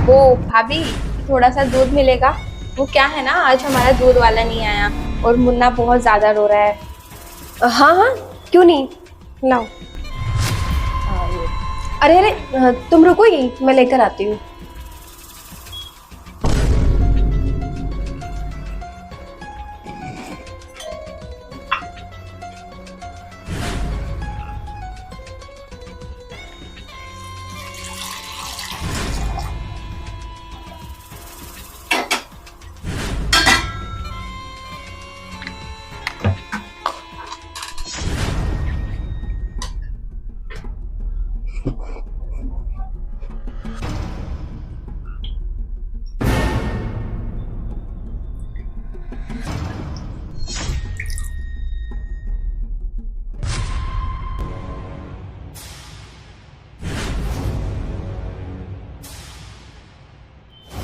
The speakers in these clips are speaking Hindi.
वो भाभी, थोड़ा सा दूध मिलेगा? वो क्या है ना, आज हमारा दूध वाला नहीं आया और मुन्ना बहुत ज्यादा रो रहा है। हाँ हाँ, क्यों नहीं, लाओ। अरे अरे, तुम रुको ही, मैं लेकर आती हूँ।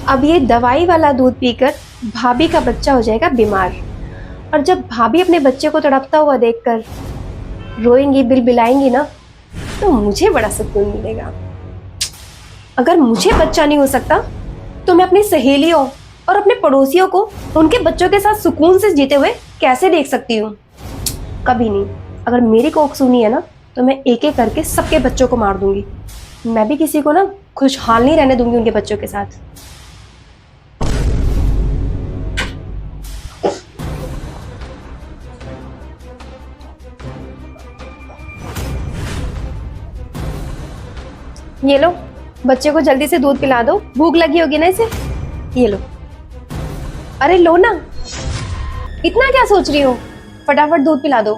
अब ये दवाई वाला दूध पीकर भाभी का बच्चा हो जाएगा बीमार, और जब भाभी अपने बच्चे को तड़पता हुआ देखकर रोएंगी, बिलबिलाएंगी ना, तो मुझे बड़ा सुकून मिलेगा। अगर मुझे बच्चा नहीं हो सकता तो मैं अपनी सहेलियों और अपने पड़ोसियों को उनके बच्चों के साथ सुकून से जीते हुए कैसे देख सकती हूँ? कभी नहीं। अगर मेरी कोख सुनी है ना, तो मैं एक एक करके सबके बच्चों को मार दूंगी। मैं भी किसी को ना खुशहाल नहीं रहने दूंगी उनके बच्चों के साथ। ये लो, बच्चे को जल्दी से दूध पिला दो, भूख लगी होगी ना इसे। ये लो। अरे लो ना, इतना क्या सोच रही हो, फटाफट दूध पिला दो।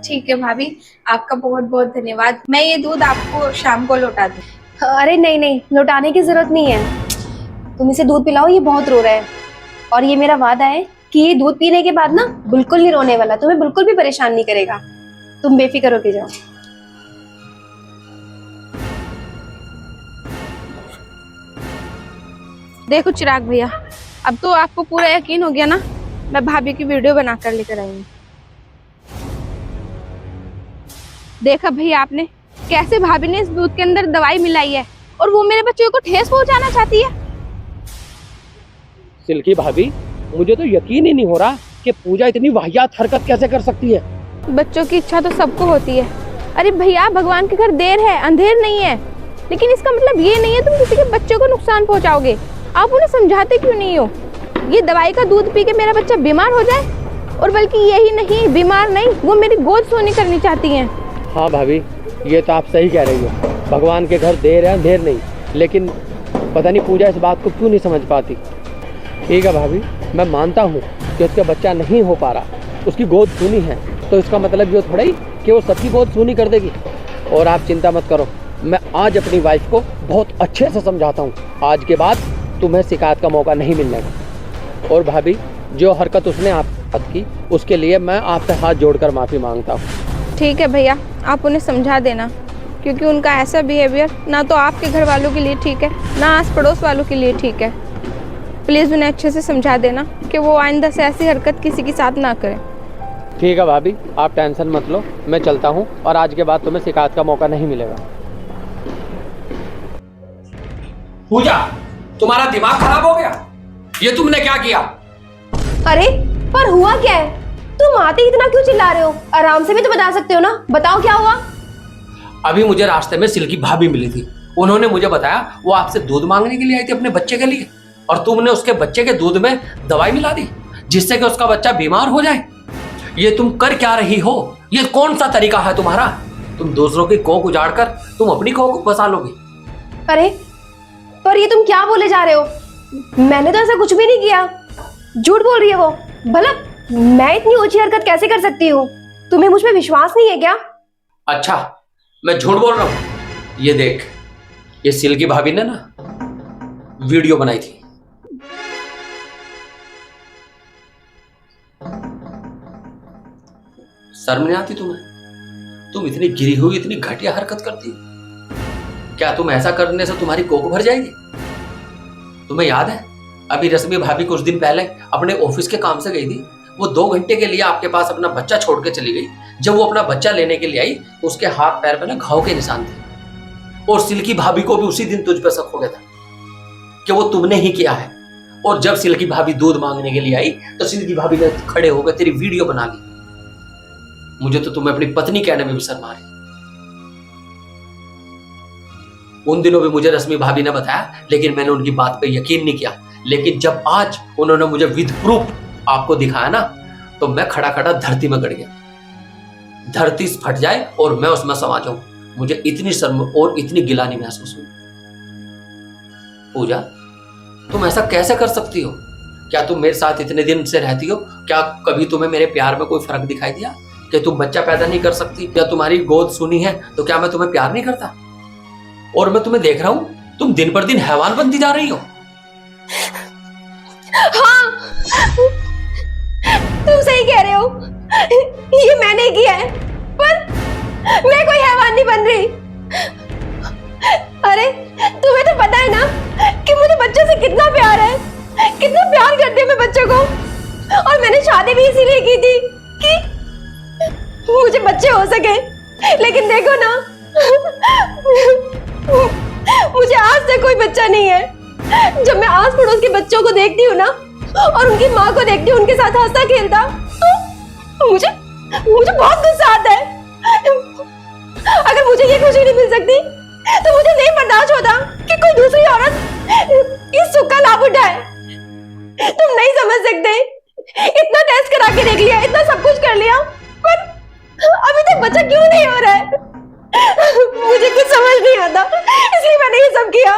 ठीक है भाभी, आपका बहुत बहुत धन्यवाद। मैं ये दूध आपको शाम को लौटा दूँ। अरे नहीं नहीं, लौटाने की जरूरत नहीं है, तुम इसे दूध पिलाओ, ये बहुत रो रहा है। और ये मेरा वादा है कि ये दूध पीने के बाद ना बिल्कुल नहीं रोने वाला, तुम्हें बिल्कुल भी परेशान नहीं करेगा। तुम बेफिक्र होके जाओ। देखो चिराग भैया, अब तो आपको पूरा यकीन हो गया ना, मैं भाभी की वीडियो बनाकर लेकर आई हूँ। देखा भैया आपने कैसे भाभी ने इस दूध के अंदर दवाई मिलाई है और वो मेरे बच्चों को ठेस पहुंचाना चाहती है। सिल्की भाभी, मुझे तो यकीन ही नहीं हो रहा कि पूजा इतनी वाहियात हरकत कैसे कर सकती है। बच्चों की इच्छा तो सबको होती है। अरे भैया, भगवान के घर देर है अंधेर नहीं है, लेकिन इसका मतलब ये नहीं है तुम किसी के बच्चों को नुकसान पहुंचाओगे। आप उन्हें समझाते क्यों नहीं हो? ये दवाई का दूध पी के मेरा बच्चा बीमार हो जाए, और बल्कि यही नहीं, बीमार नहीं, वो मेरी गोद सोनी करनी चाहती हैं। हाँ भाभी, ये तो आप सही कह रही हो, भगवान के घर देर है अंधेर नहीं, लेकिन पता नहीं पूजा इस बात को क्यों नहीं समझ पाती। ठीक है भाभी, मैं मानता हूँ कि उसका बच्चा नहीं हो पा रहा, उसकी गोद सूनी है, तो इसका मतलब ये थोड़ा ही कि वो सबकी गोद सूनी कर देगी। और आप चिंता मत करो, मैं आज अपनी वाइफ को बहुत अच्छे से समझाता हूँ। आज के बाद तुम्हें शिकायत का मौका नहीं मिलने का। और भाभी, जो हरकत उसने आप की, उसके लिए मैं आपसे हाथ जोड़कर माफ़ी मांगता हूँ। ठीक है भैया, आप उन्हें समझा देना, क्योंकि उनका ऐसा बिहेवियर ना तो आपके घर वालों के लिए ठीक है, ना आस पड़ोस वालों के लिए ठीक है। प्लीज़ उन्हें अच्छे से समझा देना कि वो आइंदा से ऐसी हरकत किसी के साथ ना करें। ठीक है भाभी, आप टेंशन मत लो, मैं चलता हूँ और आज के बाद तुम्हें शिकायत का मौका नहीं मिलेगा। पूजा, तुम्हारा दिमाग खराब हो गया? ये तुमने क्या किया? अरे पर हुआ क्या है? तुम आते ही इतना क्यों चिल्ला रहे हो? आराम से भी तो बता सकते हो ना, बताओ क्या हुआ? अभी मुझे रास्ते में सिल्की भाभी मिली थी, उन्होंने मुझे बताया वो आपसे दूध मांगने के लिए आई थी अपने बच्चे के लिए, और तुमने उसके बच्चे के दूध में दवाई मिला दी जिससे कि उसका बच्चा बीमार हो जाए। ये तुम कर क्या रही हो? ये कौन सा तरीका है तुम्हारा? तुम दूसरों की कोख उजाड़ कर तुम अपनी कोख बसा लोगे। अरे पर ये तुम क्या बोले जा रहे हो? मैंने तो ऐसा कुछ भी नहीं किया। झूठ बोल रही है वो। भला मैं इतनी ऊंची हरकत कैसे कर सकती हूँ? तुम्हें मुझ पे विश्वास नहीं है क्या? अच्छा, मैं झूठ बोल रहा हूँ? ये देख, ये सिल्की भाभी ने ना वीडियो बनाई थी। शर्म नहीं आती तुम्हें? तुम इतनी गिरी हुई, इतनी घटिया हरकत करती हो। क्या तुम ऐसा करने से तुम्हारी कोख भर जाएगी? तुम्हें याद है अभी रश्मि भाभी कुछ दिन पहले अपने ऑफिस के काम से गई थी, वो 2 घंटे के लिए आपके पास अपना बच्चा छोड़ के चली गई। जब वो अपना बच्चा लेने के लिए आई, उसके हाथ पैर पे ना घाव के निशान थे, और सिल्की भाभी को भी उसी दिन तुझ पे शक हो गया था। कि वो तुमने ही किया है। और जब सिल्की भाभी दूध मांगने के लिए आई तो सिल्की भाभी ने खड़े होकर तेरी वीडियो बना ली। मुझे तो तुम्हें अपनी पत्नी कहने में भी शर्म आ रही। उन दिनों भी मुझे रश्मि भाभी ने बताया, लेकिन मैंने उनकी बात पे यकीन नहीं किया। लेकिन जब आज उन्होंने मुझे विद प्रूफ आपको दिखाया ना, तो मैं खड़ा खड़ा धरती में गड़ गया। धरती फट जाए और मैं उसमें समा जाऊं, मुझे इतनी शर्म और इतनी गिलानी महसूस हुई। पूजा, तुम ऐसा कैसे कर सकती हो? क्या तुम मेरे साथ इतने दिन से रहती हो? क्या कभी तुम्हें मेरे प्यार में कोई फर्क दिखाई दिया कि तुम बच्चा पैदा नहीं कर सकती? क्या तुम्हारी गोद सुनी है तो क्या मैं तुम्हें प्यार नहीं करता? और मैं तुम्हें देख रहा हूं, तुम दिन पर दिन हैवान बनती जा रही हो। हाँ, तुम सही कह रहे हो, ये मैंने किया है, पर मैं कोई हैवान नहीं बन रही। अरे तुम्हें तो पता है ना कि मुझे बच्चों से कितना प्यार है, कितना प्यार करती हूँ मैं बच्चों को। और मैंने शादी भी इसीलिए की थी कि मुझे बच्चे हो सके। लेकिन देखो ना, मुझे आज तक कोई बच्चा नहीं है। जब मैं आस पड़ोस के बच्चों को देखती हूँ ना और उनकी माँ को देखती हूँ उनके साथ हंसता खेलता, तो मुझे बहुत गुस्सा आता है। अगर मुझे ये खुशी नहीं मिल सकती तो मुझे नहीं बर्दाश्त होता कि कोई दूसरी औरत इस सुख का लाभ उठाए। तुम नहीं समझ सकते, इतना टेस्ट करा के देख लिया, इतना सब कुछ कर लिया, पर अभी तक बच्चा क्यों नहीं हो रहा है? मुझे कुछ समझ नहीं आता, इसलिए मैंने ये सब किया।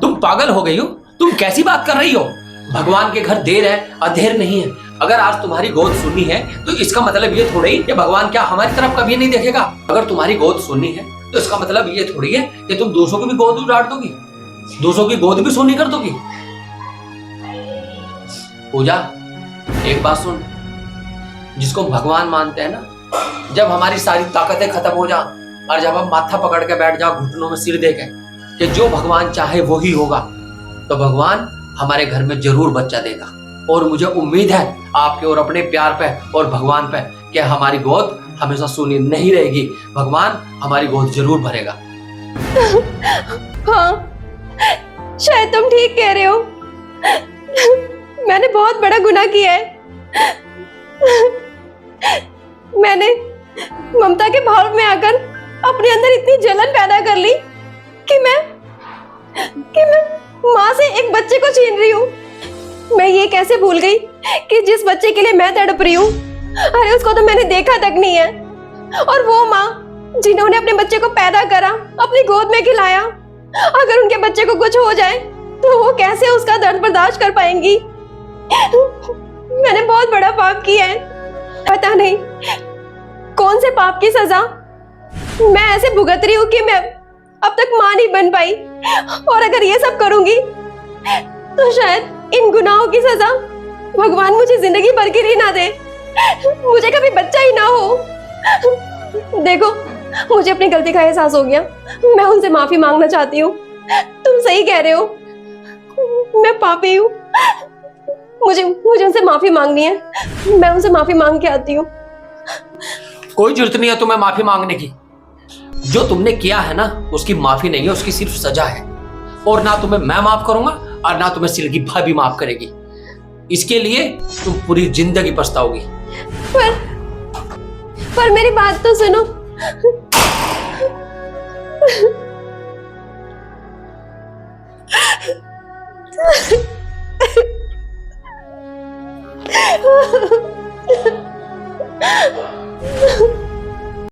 तुम पागल हो गई हो? तुम कैसी बात कर रही हो? भगवान के घर देर है अधेर नहीं है। अगर आज तुम्हारी गोद सुननी है तो इसका मतलब ये थोड़ी है कि भगवान क्या हमारी तरफ कभी नहीं देखेगा। अगर तुम्हारी गोद सुननी है तो इसका मतलब ये थोड़ी है कि तुम दूसरों की भी गोद उजाड़ दोगी, दूसरों की गोद भी सोनी कर दोगी। पूजा, एक बात सुन, जिसको भगवान मानते हैं ना, जब हमारी सारी ताकतें खत्म हो जा और जब हम माथा पकड़ के बैठ जाओ, घुटनों में सिर दे के कि जो भगवान चाहे वो ही होगा, तो भगवान हमारे घर में जरूर बच्चा देगा। और मुझे उम्मीद है आपके और अपने प्यार पे और भगवान पे कि हमारी गोद हमेशा सूनी नहीं रहेगी। भगवान हमारी गोद जरूर भरेगा। हाँ, शायद तुम ठीक कह रहे हो। मैंने बहुत बड़ा गुनाह किया है। मैंने ममता के भाव में आकर अपने अंदर इतनी जलन पैदा कर ली कि मैं माँ से एक बच्चे को छीन रही हूँ। मैं ये कैसे भूल गई कि जिस बच्चे के लिए मैं तड़प रही हूँ, अरे उसको तो मैंने देखा तक नहीं है। और वो माँ जिन्होंने अपने बच्चे को पैदा करा, अपनी गोद में खिलाया, अगर उनके बच्चे को कुछ हो जाए तो वो कैसे उसका दर्द बर्दाश्त कर पाएंगी? मैंने बहुत बड़ा पाप किया है। पता नहीं कौन से पाप की सजा मैं ऐसे भुगत रही हूँ कि मैं अब तक माँ नहीं बन पाई। और अगर ये सब करूंगी तो शायद इन गुनाहों की सजा भगवान मुझे जिंदगी भर के लिए ना दे, मुझे कभी बच्चा ही ना हो। देखो, मुझे अपनी गलती का एहसास हो गया, मैं उनसे माफी मांगना चाहती हूँ। तुम सही कह रहे हो, मैं पापी हूँ। मुझे उनसे माफी मांगनी है। मैं उनसे माफी मांग के आती हूँ। कोई जरूरत नहीं है तुम्हें माफी मांगने की। जो तुमने किया है ना, उसकी माफी नहीं है, उसकी सिर्फ सजा है। और ना तुम्हें मैं माफ करूंगा और ना तुम्हें सिल्की भाभी माफ करेगी। इसके लिए तुम पूरी जिंदगी पछताओगी। पर मेरी बात तो सुनो।